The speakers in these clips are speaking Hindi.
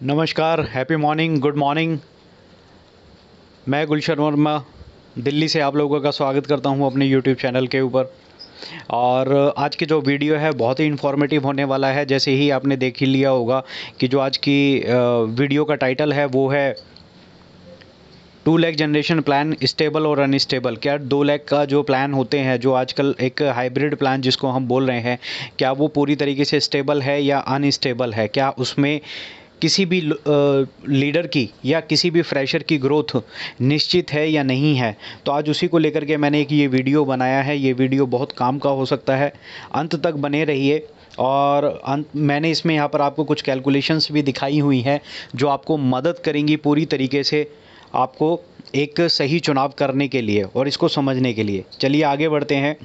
नमस्कार, हैप्पी मॉर्निंग, गुड मॉर्निंग। मैं गुलशन वर्मा दिल्ली से आप लोगों का स्वागत करता हूं अपने यूट्यूब चैनल के ऊपर। और आज की जो वीडियो है बहुत ही इन्फॉर्मेटिव होने वाला है। जैसे ही आपने देख ही लिया होगा कि जो आज की वीडियो का टाइटल है वो है 2 लाख जनरेशन प्लान, स्टेबल और अनस्टेबल। क्या 2 लाख का जो प्लान होते हैं, जो आजकल एक हाइब्रिड प्लान जिसको हम बोल रहे हैं, क्या वो पूरी तरीके से स्टेबल है या अनस्टेबल है? क्या उसमें किसी भी लीडर की या किसी भी फ्रेशर की ग्रोथ निश्चित है या नहीं है? तो आज उसी को लेकर के मैंने एक ये वीडियो बनाया है। ये वीडियो बहुत काम का हो सकता है, अंत तक बने रहिए। और मैंने इसमें यहाँ पर आपको कुछ कैलकुलेशंस भी दिखाई हुई हैं जो आपको मदद करेंगी पूरी तरीके से आपको एक सही चुनाव करने के लिए और इसको समझने के लिए। चलिए आगे बढ़ते हैं।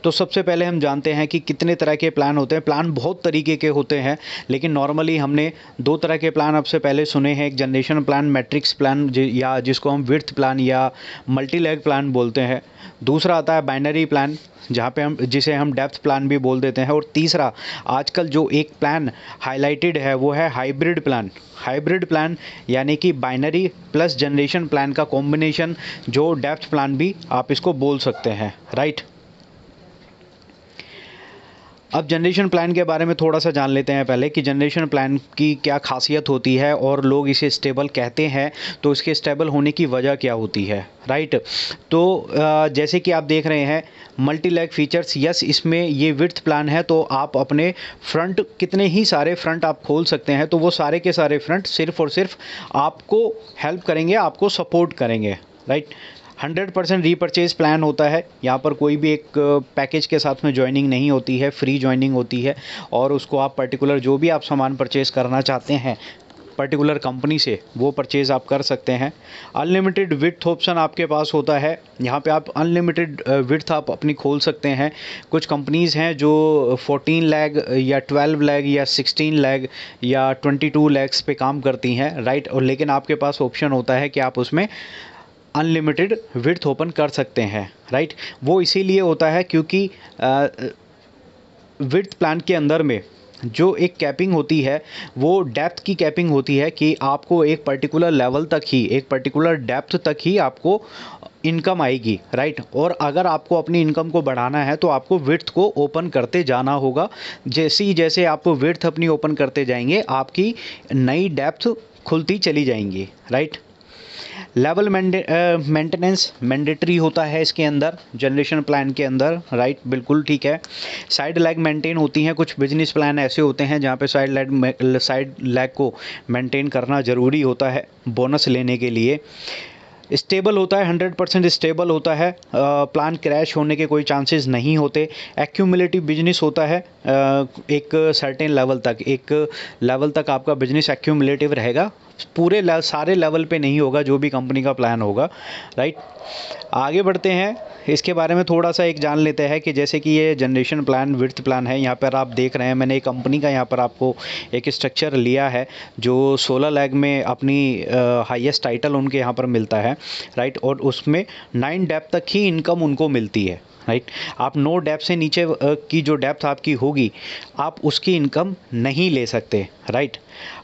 तो सबसे पहले हम जानते हैं कि कितने तरह के प्लान होते हैं। प्लान बहुत तरीके के होते हैं, लेकिन नॉर्मली हमने 2 तरह के प्लान आपसे पहले सुने हैं। एक जनरेशन प्लान, मैट्रिक्स प्लान या जिसको हम विड्थ प्लान या मल्टी लैग प्लान बोलते हैं। दूसरा आता है बाइनरी प्लान, जहाँ पे जिसे हम डेप्थ प्लान भी बोल देते हैं। और तीसरा आजकल जो एक प्लान हाईलाइटेड है वो है हाइब्रिड प्लान। हाइब्रिड प्लान यानी कि बाइनरी प्लस जनरेशन प्लान का कॉम्बिनेशन, जो डेप्थ प्लान भी आप इसको बोल सकते हैं, राइट। अब जनरेशन प्लान के बारे में थोड़ा सा जान लेते हैं पहले कि जनरेशन प्लान की क्या खासियत होती है और लोग इसे स्टेबल कहते हैं, तो इसके स्टेबल होने की वजह क्या होती है, राइट। तो जैसे कि आप देख रहे हैं मल्टी लैग फीचर्स, यस इसमें ये विड्थ प्लान है, तो आप अपने फ्रंट कितने ही सारे फ्रंट आप खोल सकते हैं, तो वो सारे के सारे फ्रंट सिर्फ और सिर्फ आपको हेल्प करेंगे, आपको सपोर्ट करेंगे, राइट। 100% रीपरचेज प्लान होता है। यहाँ पर कोई भी एक पैकेज के साथ में ज्वाइनिंग नहीं होती है, फ्री ज्वाइनिंग होती है। और उसको आप पर्टिकुलर जो भी आप सामान परचेज़ करना चाहते हैं पर्टिकुलर कंपनी से, वो परचेज़ आप कर सकते हैं। अनलिमिटेड विड्थ ऑप्शन आपके पास होता है। यहाँ पे आप अनलिमिटेड विड्थ आप अपनी खोल सकते हैं। कुछ कंपनीज़ हैं जो 14 लाख या 12 लाख या 16 लाख या 22 लाख पे काम करती हैं, राइट। और लेकिन आपके पास ऑप्शन होता है कि आप उसमें अनलिमिटेड विड्थ ओपन कर सकते हैं, राइट। वो इसीलिए होता है क्योंकि विड्थ प्लान के अंदर में जो एक कैपिंग होती है वो डेप्थ की कैपिंग होती है कि आपको एक पर्टिकुलर लेवल तक ही, एक पर्टिकुलर डेप्थ तक ही आपको इनकम आएगी, राइट। और अगर आपको अपनी इनकम को बढ़ाना है तो आपको विड्थ को ओपन करते जाना होगा। जैसे आपको विड्थ अपनी ओपन करते जाएंगे, आपकी नई डेप्थ खुलती चली जाएंगी, राइट। लेवल मेंटेनेंस मैंडेटरी होता है इसके अंदर, जनरेशन प्लान के अंदर, राइट, बिल्कुल ठीक है। साइड लैग मेंटेन होती हैं। कुछ बिजनेस प्लान ऐसे होते हैं जहाँ पे साइड लैग को मेंटेन करना ज़रूरी होता है बोनस लेने के लिए। स्टेबल होता है, 100% स्टेबल होता है। प्लान क्रैश होने के कोई चांसेस नहीं होते। एक्यूमुलेटिव बिजनेस होता है, एक सर्टेन लेवल तक, एक लेवल तक आपका बिजनेस एक्यूमुलेटिव रहेगा, पूरे सारे लेवल पे नहीं होगा जो भी कंपनी का प्लान होगा, राइट। आगे बढ़ते हैं, इसके बारे में थोड़ा सा एक जान लेते हैं कि जैसे कि ये जनरेशन प्लान विड्थ प्लान है। यहाँ पर आप देख रहे हैं मैंने एक कंपनी का यहाँ पर आपको एक स्ट्रक्चर लिया है जो 16 लाख में अपनी हाईएस्ट टाइटल उनके यहाँ पर मिलता है, राइट। और उसमें 9 डेप्थ तक ही इनकम उनको मिलती है, राइट। आप 9 डेप्थ से नीचे की जो डेप्थ आपकी होगी आप उसकी इनकम नहीं ले सकते, राइट।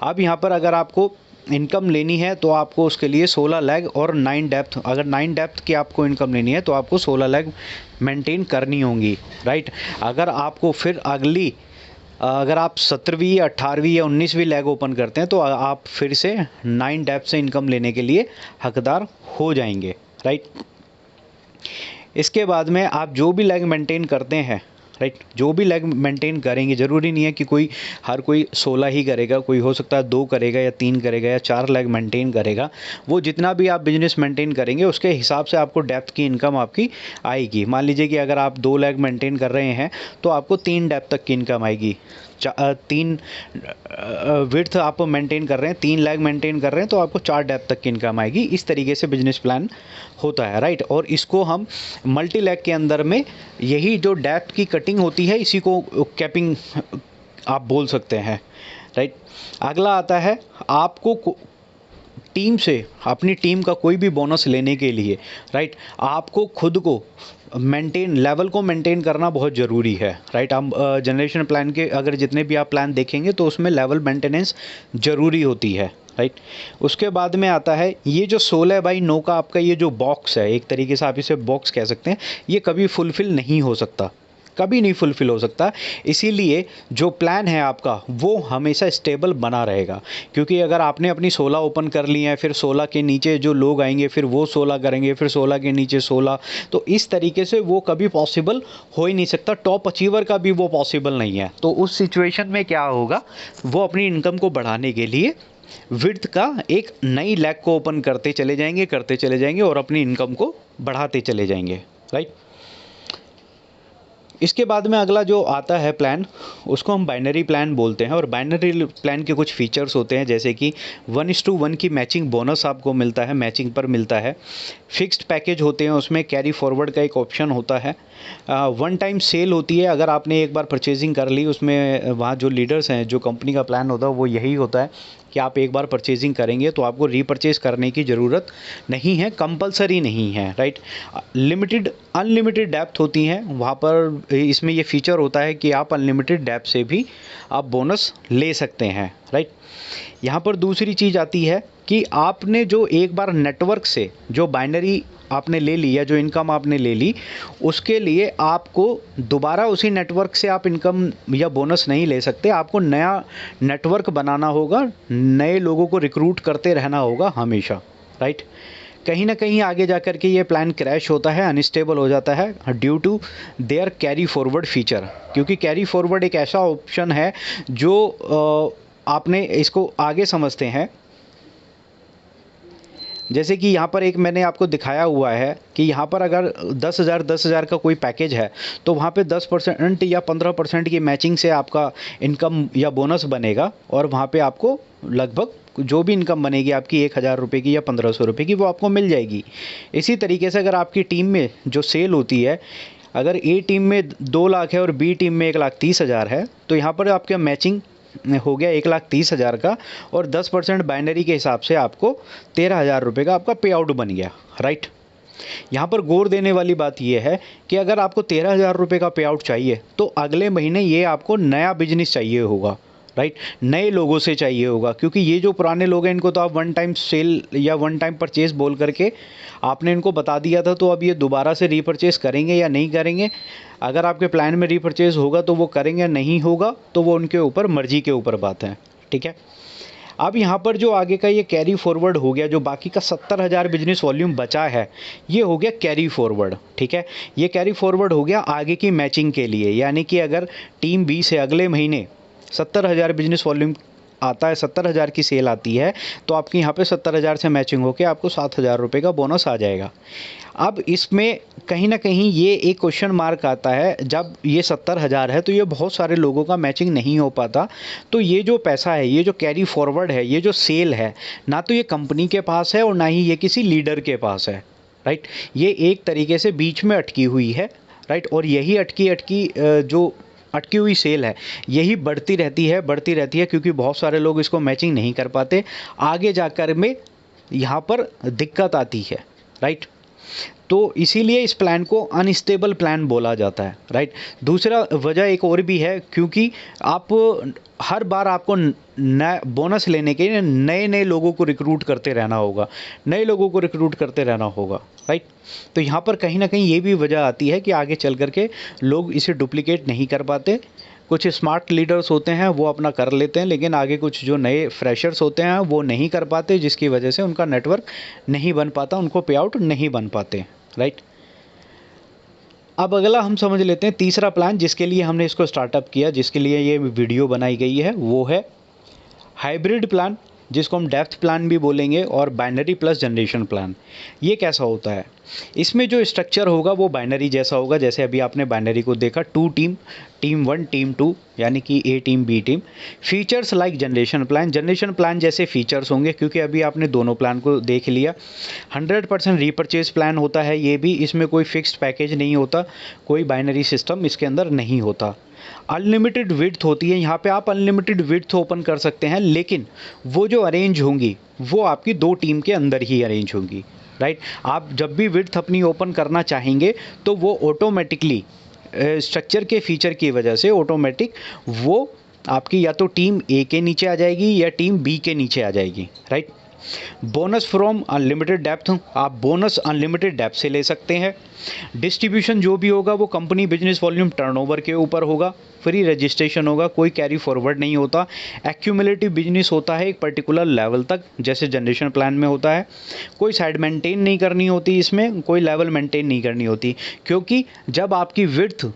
अब यहाँ पर अगर आपको इनकम लेनी है तो आपको उसके लिए 16 लाख और 9 डेप्थ, अगर 9 डेप्थ की आपको इनकम लेनी है तो आपको 16 लाख मेंटेन करनी होंगी, राइट। अगर आपको फिर अगर आप 17वीं या 18वीं या 19वीं लैग ओपन करते हैं तो आप फिर से 9 डेप्थ से इनकम लेने के लिए हकदार हो जाएंगे, राइट। इसके बाद में आप जो भी लैग मेंटेन करते हैं, राइट, जो भी लैग मेंटेन करेंगे, ज़रूरी नहीं है कि हर कोई 16 ही करेगा, कोई हो सकता है 2 करेगा या 3 करेगा या 4 लैग मेंटेन करेगा। वो जितना भी आप बिजनेस मेंटेन करेंगे उसके हिसाब से आपको डेप्थ की इनकम आपकी आएगी। मान लीजिए कि अगर आप 2 लैग मेंटेन कर रहे हैं तो आपको 3 डेप्थ तक की इनकम आएगी। 3 विड्थ आप मेंटेन कर रहे हैं, 3 लाख मेंटेन कर रहे हैं तो आपको 4 डेप्थ तक की इनकम आएगी। इस तरीके से बिजनेस प्लान होता है, राइट। और इसको हम मल्टी लैग के अंदर में यही जो डेप्थ की कटिंग होती है इसी को कैपिंग आप बोल सकते हैं, राइट। अगला आता है आपको टीम से, अपनी टीम का कोई भी बोनस लेने के लिए, राइट, आपको खुद को मेंटेन लेवल को मेंटेन करना बहुत ज़रूरी है, राइट। हम जनरेशन प्लान के अगर जितने भी आप प्लान देखेंगे तो उसमें लेवल मेंटेनेंस ज़रूरी होती है, राइट। उसके बाद में आता है ये जो 16/9 का आपका ये जो बॉक्स है, एक तरीके से आप इसे बॉक्स कह सकते हैं, ये कभी फुलफ़िल नहीं हो सकता, कभी नहीं फुलफ़िल हो सकता। इसीलिए जो प्लान है आपका वो हमेशा स्टेबल बना रहेगा, क्योंकि अगर आपने अपनी 16 ओपन कर ली है, फिर 16 के नीचे जो लोग आएंगे फिर वो 16 करेंगे, फिर 16 के नीचे 16, तो इस तरीके से वो कभी पॉसिबल हो ही नहीं सकता। टॉप अचीवर का भी वो पॉसिबल नहीं है। तो उस सिचुएशन में क्या होगा, वो अपनी इनकम को बढ़ाने के लिए विड्थ का एक नई लैग को ओपन करते चले जाएंगे और अपनी इनकम को बढ़ाते चले जाएंगे, राइट। इसके बाद में अगला जो आता है प्लान, उसको हम बाइनरी प्लान बोलते हैं। और बाइनरी प्लान के कुछ फीचर्स होते हैं, जैसे कि 1:1 की मैचिंग बोनस आपको मिलता है, मैचिंग पर मिलता है। फिक्स्ड पैकेज होते हैं, उसमें कैरी फॉरवर्ड का एक ऑप्शन होता है। वन टाइम सेल होती है, अगर आपने एक बार परचेजिंग कर ली, उसमें वहाँ जो लीडर्स हैं, जो कंपनी का प्लान होता है वो यही होता है कि आप एक बार परचेजिंग करेंगे तो आपको रीपरचेज करने की ज़रूरत नहीं है, कंपलसरी नहीं है, राइट। लिमिटेड अनलिमिटेड डेप्थ होती हैं वहाँ पर। इसमें ये फीचर होता है कि आप अनलिमिटेड डेप्थ से भी आप बोनस ले सकते हैं, राइट। यहाँ पर दूसरी चीज़ आती है कि आपने जो एक बार नेटवर्क से जो बाइनरी आपने ले ली या जो इनकम आपने ले ली, उसके लिए आपको दोबारा उसी नेटवर्क से आप इनकम या बोनस नहीं ले सकते। आपको नया नेटवर्क बनाना होगा, नए लोगों को रिक्रूट करते रहना होगा हमेशा, राइट। कहीं ना कहीं आगे जा कर के ये प्लान क्रैश होता है, अनस्टेबल हो जाता है due to their carry forward feature, क्योंकि कैरी फॉरवर्ड एक ऐसा ऑप्शन है जो आपने इसको आगे समझते हैं। जैसे कि यहाँ पर एक मैंने आपको दिखाया हुआ है कि यहाँ पर अगर 10,000 का कोई पैकेज है तो वहाँ पे 10% या 15% की मैचिंग से आपका इनकम या बोनस बनेगा, और वहाँ पे आपको लगभग जो भी इनकम बनेगी आपकी 1,000 रुपये की या 1,500 रुपये की, वो आपको मिल जाएगी। इसी तरीके से अगर आपकी टीम में जो सेल होती है, अगर ए टीम में 2 लाख है और बी टीम में 1,30,000 है, तो यहाँ पर आपका मैचिंग हो गया 1,30,000 का, और 10% बाइनरी के हिसाब से आपको 13,000 रुपये का आपका पे आउट बन गया, राइट। यहाँ पर गौर देने वाली बात यह है कि अगर आपको 13,000 रुपये का पे आउट चाहिए तो अगले महीने ये आपको नया बिजनेस चाहिए होगा, राइट, नए लोगों से चाहिए होगा, क्योंकि ये जो पुराने लोग हैं इनको तो आप वन टाइम सेल या वन टाइम परचेज बोल करके आपने इनको बता दिया था, तो अब ये दोबारा से रीपरचेज करेंगे या नहीं करेंगे। अगर आपके प्लान में रीपरचेज होगा तो वो करेंगे, नहीं होगा तो वो उनके ऊपर, मर्जी के ऊपर बात है, ठीक है। अब यहाँ पर जो आगे का ये कैरी फॉरवर्ड हो गया, जो बाकी का 70,000 बिजनेस वॉल्यूम बचा है, ये हो गया कैरी फॉरवर्ड, ठीक है। ये कैरी फॉरवर्ड हो गया आगे की मैचिंग के लिए, यानी कि अगर टीम बी से अगले महीने 70,000 बिजनेस वॉल्यूम आता है, 70,000 की सेल आती है, तो आपकी यहाँ पे 70,000 से मैचिंग होकर आपको 7,000 रुपये का बोनस आ जाएगा। अब इसमें कहीं ना कहीं ये एक क्वेश्चन मार्क आता है, जब ये 70,000 है तो ये बहुत सारे लोगों का मैचिंग नहीं हो पाता, तो ये जो पैसा है, ये जो कैरी फॉरवर्ड है, ये जो सेल है, ना तो ये कंपनी के पास है और ना ही ये किसी लीडर के पास है, राइट। ये एक तरीके से बीच में अटकी हुई है, राइट। और यही अटकी जो अटकी हुई सेल है, यही बढ़ती रहती है, क्योंकि बहुत सारे लोग इसको मैचिंग नहीं कर पाते, आगे जाकर में यहाँ पर दिक्कत आती है, राइट। तो इसीलिए इस प्लान को अनस्टेबल प्लान बोला जाता है, राइट। दूसरा वजह एक और भी है, क्योंकि आप हर बार आपको नया बोनस लेने के लिए नए लोगों को रिक्रूट करते रहना होगा, राइट। तो यहाँ पर कहीं ना कहीं ये भी वजह आती है कि आगे चल करके लोग इसे डुप्लीकेट नहीं कर पाते। कुछ स्मार्ट लीडर्स होते हैं वो अपना कर लेते हैं, लेकिन आगे कुछ जो नए फ्रेशर्स होते हैं वो नहीं कर पाते, जिसकी वजह से उनका नेटवर्क नहीं बन पाता, उनको पे आउट नहीं बन पाते, राइट। अब अगला हम समझ लेते हैं तीसरा प्लान, जिसके लिए हमने इसको स्टार्टअप किया, जिसके लिए ये वीडियो बनाई गई है, वो है हाइब्रिड प्लान, जिसको हम डेप्थ प्लान भी बोलेंगे, और बाइनरी प्लस जनरेशन प्लान। ये कैसा होता है? इसमें जो स्ट्रक्चर होगा वो बाइनरी जैसा होगा। जैसे अभी आपने बाइनरी को देखा, 2 टीम, टीम 1 टीम 2, यानी कि A team B team. Features like generation plan जैसे फीचर्स होंगे, क्योंकि अभी आपने दोनों प्लान को देख लिया। 100% रीपरचेज प्लान होता है ये भी, इसमें कोई फिक्स्ड पैकेज नहीं होता, कोई बाइनरी सिस्टम इसके अंदर नहीं होता। अनलिमिटेड विड्थ होती है, यहाँ पे आप अनलिमिटेड विड्थ ओपन कर सकते हैं, लेकिन वो जो अरेंज होंगी वो आपकी 2 टीम के अंदर ही अरेंज होंगी, राइट। आप जब भी विड्थ अपनी ओपन करना चाहेंगे तो वो ऑटोमेटिकली स्ट्रक्चर के फीचर की वजह से ऑटोमेटिक वो आपकी या तो टीम ए के नीचे आ जाएगी या टीम बी के नीचे आ जाएगी, right. Bonus from unlimited depth, आप बोनस अनलिमिटेड डेप्थ से ले सकते हैं। डिस्ट्रीब्यूशन जो भी होगा वो कंपनी बिजनेस वॉल्यूम टर्नओवर के ऊपर होगा, फ्री रजिस्ट्रेशन होगा, कोई कैरी फॉरवर्ड नहीं होता। एक्यूमुलेटिव बिजनेस होता है एक पर्टिकुलर लेवल तक, जैसे जनरेशन प्लान में होता है। कोई साइड मेंटेन नहीं करनी होती, इसमें कोई लेवल मेंटेन नहीं करनी होती, क्योंकि जब आपकी विड्थ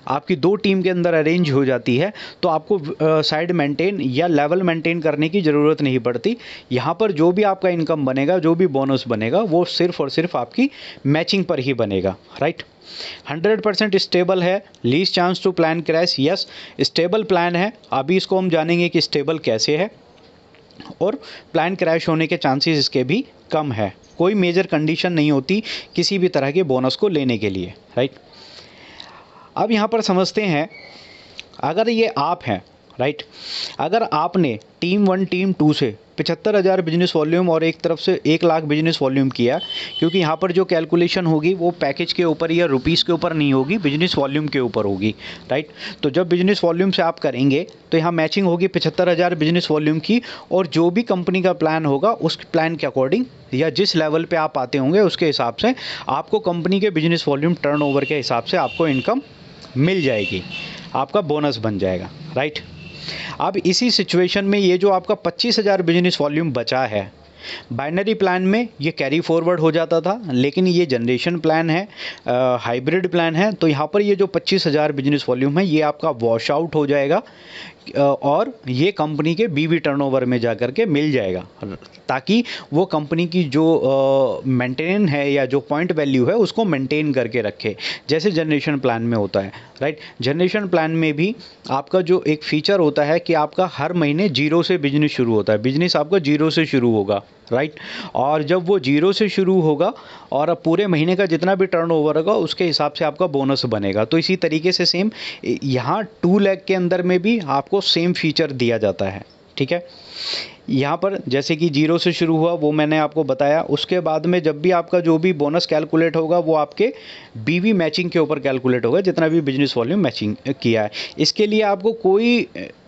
आपकी दो टीम के अंदर अरेंज हो जाती है तो आपको साइड मेंटेन या लेवल मेंटेन करने की ज़रूरत नहीं पड़ती। यहाँ पर जो भी आपका इनकम बनेगा, जो भी बोनस बनेगा, वो सिर्फ और सिर्फ आपकी मैचिंग पर ही बनेगा, राइट। 100% स्टेबल है, least chance to plan crash, yes stable plan है। अभी इसको हम जानेंगे कि स्टेबल कैसे है, और प्लान क्रैश होने के चांसेस इसके भी कम है। कोई मेजर कंडीशन नहीं होती किसी भी तरह के बोनस को लेने के लिए, राइट। अब यहाँ पर समझते हैं, अगर ये आप हैं, राइट, अगर आपने टीम 1 टीम 2 से 75,000 बिजनेस वॉल्यूम और एक तरफ से 1 लाख बिजनेस वॉल्यूम किया, क्योंकि यहाँ पर जो कैलकुलेशन होगी वो पैकेज के ऊपर या रुपीस के ऊपर नहीं होगी, बिजनेस वॉल्यूम के ऊपर होगी, राइट। तो जब बिजनेस वॉल्यूम से आप करेंगे तो यहाँ मैचिंग होगी 75,000 बिजनेस वॉल्यूम की, और जो भी कंपनी का प्लान होगा उस प्लान के अकॉर्डिंग या जिस लेवल पे आप आते होंगे उसके हिसाब से आपको कंपनी के बिजनेस वॉल्यूम टर्नओवर के हिसाब से आपको इनकम मिल जाएगी, आपका बोनस बन जाएगा, राइट। अब इसी सिचुएशन में ये जो आपका 25,000 बिजनेस वॉल्यूम बचा है, बाइनरी प्लान में ये कैरी फॉरवर्ड हो जाता था, लेकिन ये जनरेशन प्लान है, हाइब्रिड प्लान है, तो यहाँ पर ये जो 25,000 बिजनेस वॉल्यूम है ये आपका वॉश आउट हो जाएगा और ये कंपनी के बीवी टर्नओवर में जा कर के मिल जाएगा, ताकि वो कंपनी की जो मेंटेन है या जो पॉइंट वैल्यू है उसको मेंटेन करके रखे, जैसे जनरेशन प्लान में होता है, राइट। जनरेशन प्लान में भी आपका जो एक फीचर होता है कि आपका हर महीने 0 से बिजनेस शुरू होता है, बिजनेस आपका 0 से शुरू होगा, राइट। और जब वो 0 से शुरू होगा और पूरे महीने का जितना भी टर्नओवर होगा उसके हिसाब से आपका बोनस बनेगा। तो इसी तरीके से सेम यहाँ 2 लाख के अंदर में भी आपको सेम फीचर दिया जाता है, ठीक है। यहाँ पर जैसे कि 0 से शुरू हुआ वो मैंने आपको बताया, उसके बाद में जब भी आपका जो भी बोनस कैलकुलेट होगा वो आपके बीवी मैचिंग के ऊपर कैलकुलेट होगा, जितना भी बिजनेस वॉल्यूम मैचिंग किया है। इसके लिए आपको कोई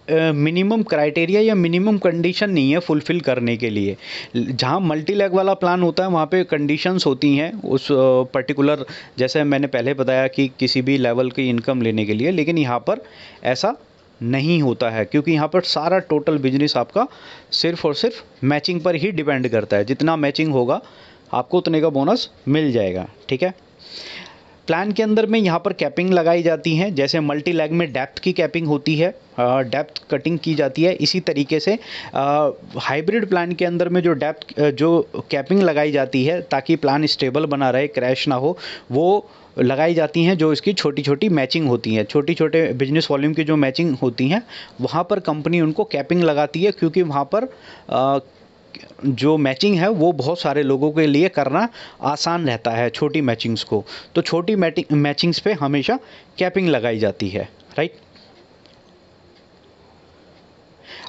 मिनिमम क्राइटेरिया या मिनिमम कंडीशन नहीं है फुलफ़िल करने के लिए। जहाँ मल्टी लेग वाला प्लान होता है वहाँ पे कंडीशंस होती हैं उस पर्टिकुलर, जैसे मैंने पहले बताया कि किसी भी लेवल की इनकम लेने के लिए, लेकिन यहाँ पर ऐसा नहीं होता है, क्योंकि यहाँ पर सारा टोटल बिजनेस आपका सिर्फ और सिर्फ मैचिंग पर ही डिपेंड करता है। जितना मैचिंग होगा आपको उतने का बोनस मिल जाएगा, ठीक है। प्लान के अंदर में यहाँ पर कैपिंग लगाई जाती हैं, जैसे मल्टी लेग में डेप्थ की कैपिंग होती है, डेप्थ कटिंग की जाती है। इसी तरीके से हाइब्रिड प्लान के अंदर में जो डेप्थ जो कैपिंग लगाई जाती है ताकि प्लान स्टेबल बना रहे, क्रैश ना हो, वो लगाई जाती हैं। जो इसकी छोटी छोटी मैचिंग होती हैं, छोटी छोटे बिजनेस वॉल्यूम की जो मैचिंग होती हैं वहाँ पर कंपनी उनको कैपिंग लगाती है, क्योंकि वहाँ पर जो मैचिंग है वो बहुत सारे लोगों के लिए करना आसान रहता है छोटी मैचिंग्स को। तो छोटी मैचिंग्स पे हमेशा कैपिंग लगाई जाती है, राइट।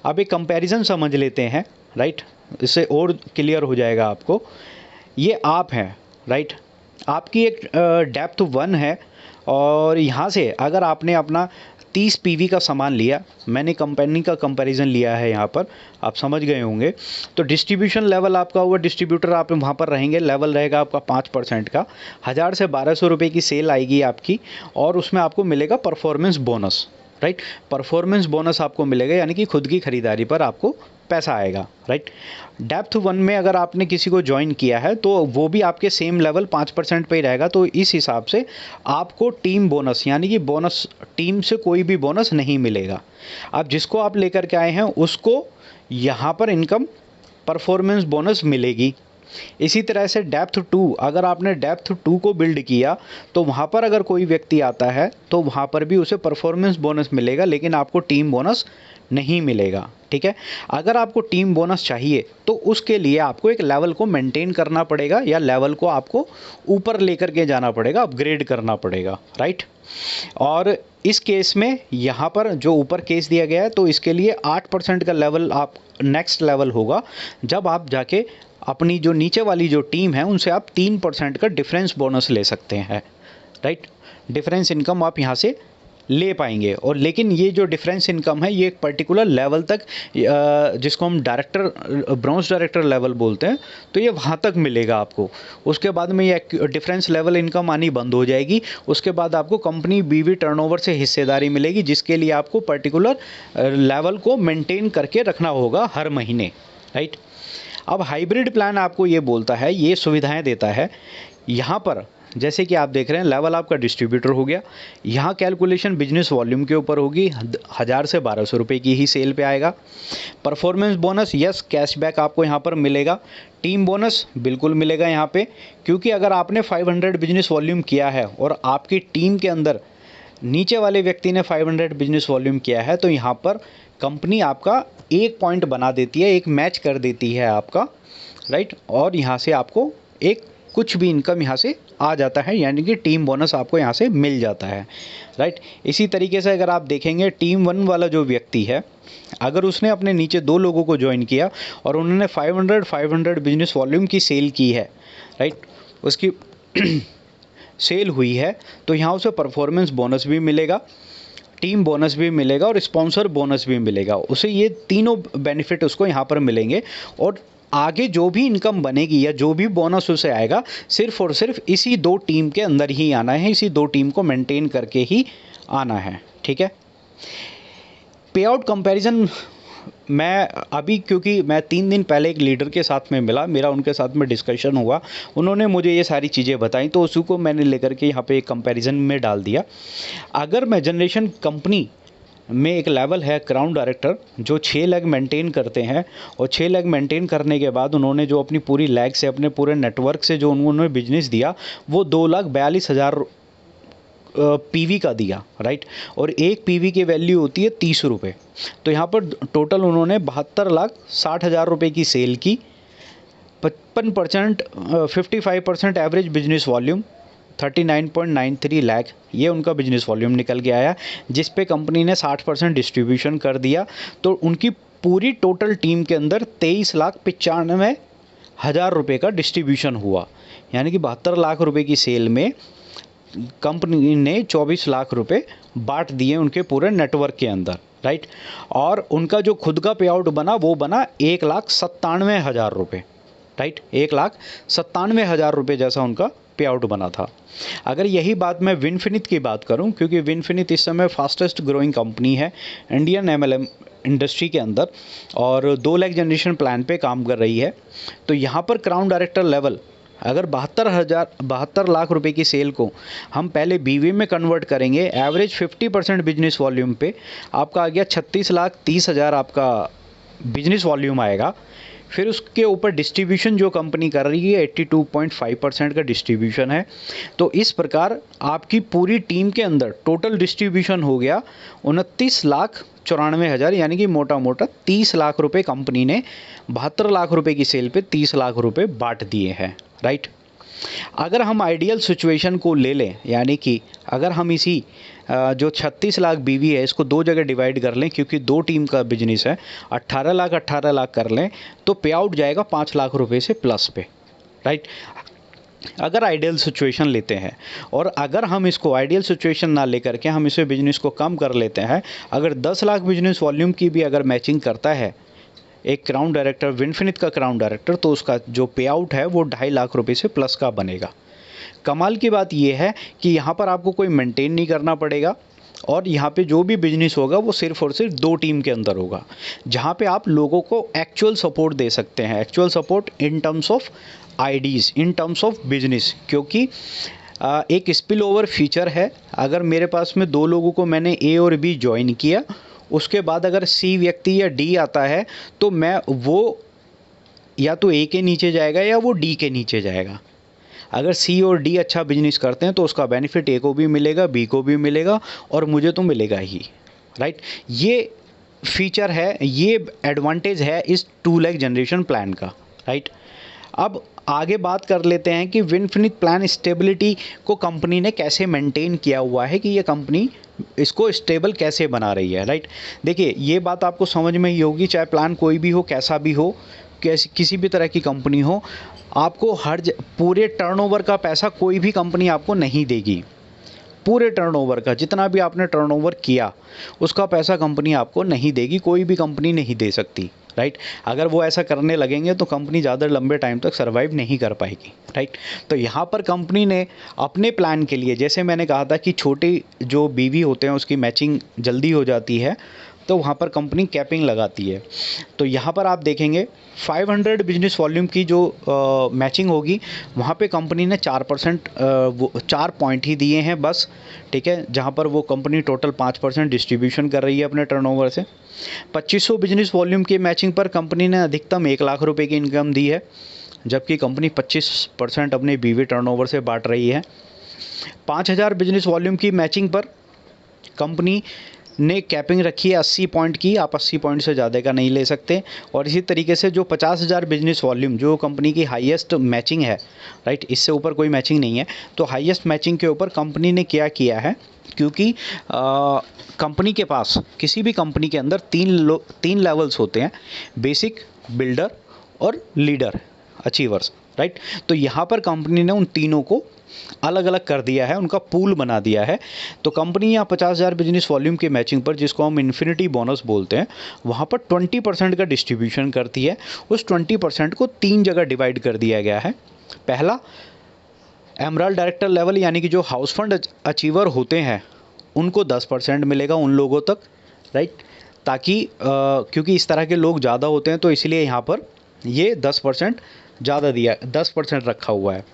अब एक कंपैरिजन समझ लेते हैं, राइट, इससे और क्लियर हो जाएगा आपको। ये आप हैं, राइट, आपकी एक डेप्थ 1 है, और यहाँ से अगर आपने अपना 30 पीवी का सामान लिया, मैंने कंपनी का कंपैरिजन लिया है, यहाँ पर आप समझ गए होंगे। तो डिस्ट्रीब्यूशन लेवल आपका हुआ, डिस्ट्रीब्यूटर आप वहाँ पर रहेंगे, लेवल रहेगा आपका 5% का, 1000 से 1200 रुपये की सेल आएगी आपकी, और उसमें आपको मिलेगा performance bonus, right. Performance bonus आपको मिलेगा, यानी कि खुद की खरीदारी पर आपको पैसा आएगा, राइट। डेप्थ 1 में अगर आपने किसी को ज्वाइन किया है तो वो भी आपके सेम लेवल 5% पे ही रहेगा। तो इस हिसाब से आपको टीम बोनस, यानी कि बोनस टीम से कोई भी बोनस नहीं मिलेगा। अब जिसको आप लेकर के आए हैं उसको यहाँ पर इनकम परफॉर्मेंस बोनस मिलेगी। इसी तरह से डेप्थ 2, अगर आपने डेप्थ 2 को बिल्ड किया तो वहाँ पर अगर कोई व्यक्ति आता है तो वहाँ पर भी उसे परफॉर्मेंस बोनस मिलेगा, लेकिन आपको टीम बोनस नहीं मिलेगा, ठीक है। अगर आपको टीम बोनस चाहिए तो उसके लिए आपको एक लेवल को मेंटेन करना पड़ेगा, या लेवल को आपको ऊपर लेकर के जाना पड़ेगा, अपग्रेड करना पड़ेगा, राइट। और इस केस में यहाँ पर जो ऊपर केस दिया गया है तो इसके लिए 8% का लेवल आप नेक्स्ट लेवल होगा जब आप जाके अपनी जो नीचे वाली जो टीम है उनसे आप 3% का डिफरेंस बोनस ले सकते हैं, राइट। डिफरेंस इनकम आप यहाँ से ले पाएंगे। और लेकिन ये जो डिफरेंस इनकम है ये एक पर्टिकुलर लेवल तक, जिसको हम डायरेक्टर ब्रॉन्ज डायरेक्टर लेवल बोलते हैं, तो ये वहाँ तक मिलेगा आपको। उसके बाद में ये डिफरेंस लेवल इनकम आनी बंद हो जाएगी। उसके बाद आपको कंपनी बीवी टर्नओवर से हिस्सेदारी मिलेगी, जिसके लिए आपको पर्टिकुलर लेवल को मेंटेन करके रखना होगा हर महीने, राइट। अब हाइब्रिड प्लान आपको ये बोलता है, ये सुविधाएं देता है। यहाँ पर जैसे कि आप देख रहे हैं लेवल आपका डिस्ट्रीब्यूटर हो गया। यहाँ कैलकुलेशन बिजनेस वॉल्यूम के ऊपर होगी, 1000 से 1200 रुपये की ही सेल पे आएगा। परफॉर्मेंस बोनस, यस, कैशबैक आपको यहाँ पर मिलेगा। टीम बोनस बिल्कुल मिलेगा यहाँ पे, क्योंकि अगर आपने 500 बिजनेस वॉल्यूम किया है और आपकी टीम के अंदर नीचे वाले व्यक्ति ने 500 बिजनेस वॉल्यूम किया है तो यहाँ पर कंपनी आपका 1 पॉइंट बना देती है, एक मैच कर देती है आपका, राइट। और यहाँ से आपको एक कुछ भी इनकम यहाँ से आ जाता है, यानी कि टीम बोनस आपको यहाँ से मिल जाता है, राइट। इसी तरीके से अगर आप देखेंगे टीम 1 वाला जो व्यक्ति है, अगर उसने अपने नीचे 2 लोगों को ज्वाइन किया और उन्होंने 500 बिजनेस वॉल्यूम की सेल की है, राइट, उसकी सेल हुई है, तो यहाँ उसे परफॉर्मेंस बोनस भी मिलेगा, टीम बोनस भी मिलेगा और स्पॉन्सर बोनस भी मिलेगा। उसे ये तीनों बेनिफिट उसको यहाँ पर मिलेंगे। और आगे जो भी इनकम बनेगी या जो भी बोनस उसे आएगा, सिर्फ और सिर्फ इसी 2 टीम के अंदर ही आना है, इसी 2 टीम को मेंटेन करके ही आना है, ठीक है। पे आउट कंपैरिजन मैं अभी, क्योंकि मैं 3 दिन पहले एक लीडर के साथ में मिला, मेरा उनके साथ में डिस्कशन हुआ, उन्होंने मुझे ये सारी चीज़ें बताई, तो उसी को मैंने लेकर के यहाँ पे एक कंपैरिजन में डाल दिया। अगर मैं जनरेशन कंपनी में एक लेवल है क्राउन डायरेक्टर जो 6 लाख मेंटेन करते हैं, और 6 लाख मेंटेन करने के बाद उन्होंने जो अपनी पूरी लैग से, अपने पूरे नेटवर्क से जो उन्होंने बिजनेस दिया वो 2,42,000 पीवी का दिया, राइट। और एक पीवी की वैल्यू होती है 30 रुपये। तो यहाँ पर टोटल उन्होंने 72,60,000 रुपये की सेल की, 55% 55% एवरेज बिजनेस वॉल्यूम 39.93 लाख, ये उनका बिजनेस वॉल्यूम निकल के आया, जिस पे कंपनी ने 60% डिस्ट्रीब्यूशन कर दिया। तो उनकी पूरी टोटल टीम के अंदर 23,95,000 रुपये का डिस्ट्रीब्यूशन हुआ, यानी कि 72 लाख रुपए की सेल में कंपनी ने 24 लाख रुपए बांट दिए उनके पूरे नेटवर्क के अंदर, राइट। और उनका जो खुद का पे आउट बना वो बना 1,97,000 रुपये, राइट। 1,97,000 रुपये जैसा उनका पे आउट बना था। अगर यही बात मैं विनफिनिट की बात करूं, क्योंकि विनफिनिट इस समय फास्टेस्ट ग्रोइंग कंपनी है इंडियन MLM इंडस्ट्री के अंदर और 2 लाख जनरेशन प्लान पे काम कर रही है, तो यहाँ पर क्राउन डायरेक्टर लेवल अगर 72 लाख रुपए की सेल को हम पहले बीवी में कन्वर्ट करेंगे, एवरेज 50% बिजनेस वॉल्यूम पे आपका आ गया 36,30,000 आपका बिजनेस वॉल्यूम आएगा। फिर उसके ऊपर डिस्ट्रीब्यूशन जो कंपनी कर रही है 82.5% का डिस्ट्रीब्यूशन है। तो इस प्रकार आपकी पूरी टीम के अंदर टोटल डिस्ट्रीब्यूशन हो गया 29,94,000, यानी कि मोटा मोटा 30 लाख रुपए कंपनी ने 72 लाख रुपए की सेल पे 30 लाख रुपए बांट दिए हैं, राइट। अगर हम आइडियल सिचुएशन को ले लें, यानी कि अगर हम इसी जो 36 लाख बीवी है इसको 2 जगह डिवाइड कर लें, क्योंकि 2 टीम का बिजनेस है, 18 लाख कर लें तो पे आउट जाएगा 5 लाख रुपए से प्लस पे, राइट। अगर आइडियल सिचुएशन लेते हैं, और अगर हम इसको आइडियल सिचुएशन ना लेकर के हम इसे बिजनेस को कम कर लेते हैं, अगर 10 लाख बिजनेस वॉल्यूम की भी अगर मैचिंग करता है एक क्राउन डायरेक्टर, विनफिनिट का क्राउन डायरेक्टर, तो उसका जो पे आउट है वो 2.5 लाख रुपए से प्लस का बनेगा। कमाल की बात यह है कि यहाँ पर आपको कोई मेंटेन नहीं करना पड़ेगा, और यहाँ पे जो भी बिजनेस होगा वो सिर्फ और सिर्फ 2 टीम के अंदर होगा, जहाँ पे आप लोगों को एक्चुअल सपोर्ट दे सकते हैं, actual support in terms of IDs, in terms of business. क्योंकि एक स्पिल ओवर फीचर है, अगर मेरे पास में 2 लोगों को मैंने ए और बी ज्वाइन किया, उसके बाद अगर सी व्यक्ति या डी आता है तो मैं वो या तो ए के नीचे जाएगा या वो डी के नीचे जाएगा। अगर सी और डी अच्छा बिजनेस करते हैं तो उसका बेनिफिट ए को भी मिलेगा, बी को भी मिलेगा और मुझे तो मिलेगा ही, राइट। ये फीचर है, ये एडवांटेज है इस 2 लाख जनरेशन प्लान का, राइट। अब आगे बात कर लेते हैं कि विनफिनिट प्लान स्टेबिलिटी को कंपनी ने कैसे मेंटेन किया हुआ है, कि ये कंपनी इसको स्टेबल कैसे बना रही है, राइट। देखिए ये बात आपको समझ में ही होगी, चाहे प्लान कोई भी हो, कैसा भी हो, किसी भी तरह की कंपनी हो, आपको पूरे टर्नओवर का पैसा कोई भी कंपनी आपको नहीं देगी। पूरे टर्नओवर का जितना भी आपने टर्नओवर किया उसका पैसा कंपनी आपको नहीं देगी, कोई भी कंपनी नहीं दे सकती, राइट। अगर वो ऐसा करने लगेंगे तो कंपनी ज़्यादा लंबे टाइम तक सर्वाइव नहीं कर पाएगी, राइट। तो यहाँ पर कंपनी ने अपने प्लान के लिए, जैसे मैंने कहा था कि छोटे जो बीवी होते हैं उसकी मैचिंग जल्दी हो जाती है, तो वहाँ पर कंपनी कैपिंग लगाती है। तो यहाँ पर आप देखेंगे 500 बिजनेस वॉल्यूम की जो मैचिंग होगी, वहाँ पे कंपनी ने 4% 4 पॉइंट ही दिए हैं बस, ठीक है। जहाँ पर वो कंपनी टोटल 5% डिस्ट्रीब्यूशन कर रही है अपने टर्नओवर से। 2500 बिजनेस वॉल्यूम की मैचिंग पर कंपनी ने अधिकतम 1 लाख रुपए की इनकम दी है, जबकि कंपनी 25% अपने बीवी टर्नओवर से बांट रही है। 5000 बिजनेस वॉल्यूम की मैचिंग पर कंपनी ने कैपिंग रखी है 80 पॉइंट की, आप 80 पॉइंट से ज़्यादा का नहीं ले सकते। और इसी तरीके से जो 50,000 बिजनेस वॉल्यूम जो कंपनी की हाईएस्ट मैचिंग है, राइट, इससे ऊपर कोई मैचिंग नहीं है, तो हाईएस्ट मैचिंग के ऊपर कंपनी ने क्या किया है, क्योंकि कंपनी के पास, किसी भी कंपनी के अंदर 3 लेवल्स होते हैं, बेसिक, बिल्डर और लीडर अचीवर्स, राइट। तो यहाँ पर कंपनी ने उन तीनों को अलग अलग कर दिया है, उनका पूल बना दिया है। तो कंपनी यहाँ 50,000 बिजनेस वॉल्यूम की मैचिंग पर, जिसको हम इन्फिनिटी बोनस बोलते हैं, वहाँ पर 20% का डिस्ट्रीब्यूशन करती है। उस 20% को 3 जगह डिवाइड कर दिया गया है। पहला, एमराल्ड डायरेक्टर लेवल यानी कि जो हाउस फंड अचीवर होते हैं उनको 10% मिलेगा उन लोगों तक, राइट। ताकि क्योंकि इस तरह के लोग ज़्यादा होते हैं तो इसलिए यहाँ पर ये 10% ज़्यादा दिया, 10% रखा हुआ है।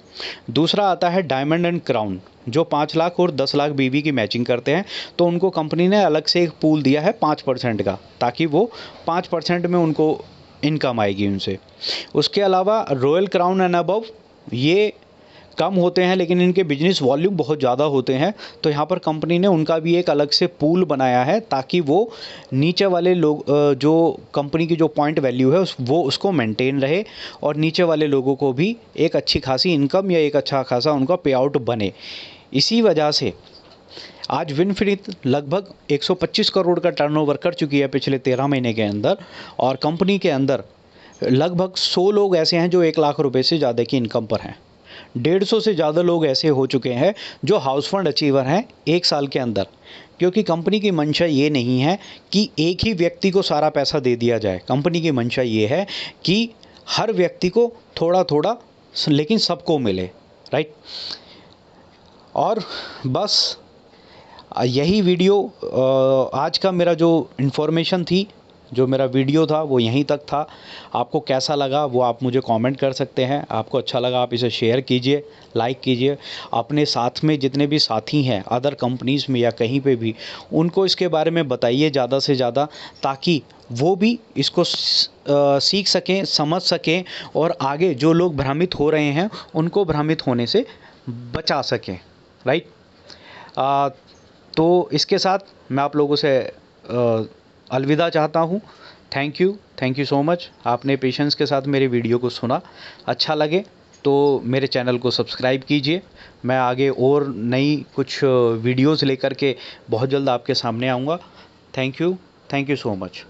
दूसरा आता है डायमंड एंड क्राउन, जो 5 लाख और 10 लाख बीवी की मैचिंग करते हैं, तो उनको कंपनी ने अलग से एक पूल दिया है 5% का, ताकि वो 5% में उनको इनकम आएगी उनसे। उसके अलावा रॉयल क्राउन एंड अबव, ये कम होते हैं लेकिन इनके बिजनेस वॉल्यूम बहुत ज़्यादा होते हैं, तो यहाँ पर कंपनी ने उनका भी एक अलग से पूल बनाया है, ताकि वो नीचे वाले लोग, जो कंपनी की जो पॉइंट वैल्यू है वो उसको मेंटेन रहे और नीचे वाले लोगों को भी एक अच्छी खासी इनकम या एक अच्छा खासा उनका पे आउट बने। इसी वजह से आज विनफिनिट लगभग 125 करोड़ का टर्नओवर कर चुकी है पिछले 13 महीने के अंदर, और कंपनी के अंदर लगभग 100 लोग ऐसे हैं जो 1 लाख रुपए से ज़्यादा की इनकम पर हैं। 150 से ज़्यादा लोग ऐसे हो चुके हैं जो हाउस फंड अचीवर हैं 1 साल के अंदर, क्योंकि कंपनी की मंशा ये नहीं है कि एक ही व्यक्ति को सारा पैसा दे दिया जाए। कंपनी की मंशा ये है कि हर व्यक्ति को थोड़ा थोड़ा लेकिन सबको मिले, राइट। और बस यही वीडियो आज का मेरा जो इन्फॉर्मेशन थी, जो मेरा वीडियो था वो यहीं तक था। आपको कैसा लगा वो आप मुझे कमेंट कर सकते हैं। आपको अच्छा लगा आप इसे शेयर कीजिए, लाइक कीजिए, अपने साथ में जितने भी साथी हैं अदर कंपनीज़ में या कहीं पे भी, उनको इसके बारे में बताइए ज़्यादा से ज़्यादा, ताकि वो भी इसको सीख सकें, समझ सकें और आगे जो लोग भ्रमित हो रहे हैं उनको भ्रमित होने से बचा सकें, राइट। तो इसके साथ मैं आप लोगों से अलविदा चाहता हूँ। Thank you so much. आपने पेशेंस के साथ मेरे वीडियो को सुना। अच्छा लगे तो मेरे चैनल को सब्सक्राइब कीजिए। मैं आगे और नई कुछ वीडियोज़ लेकर के बहुत जल्द आपके सामने आऊँगा। Thank you so much.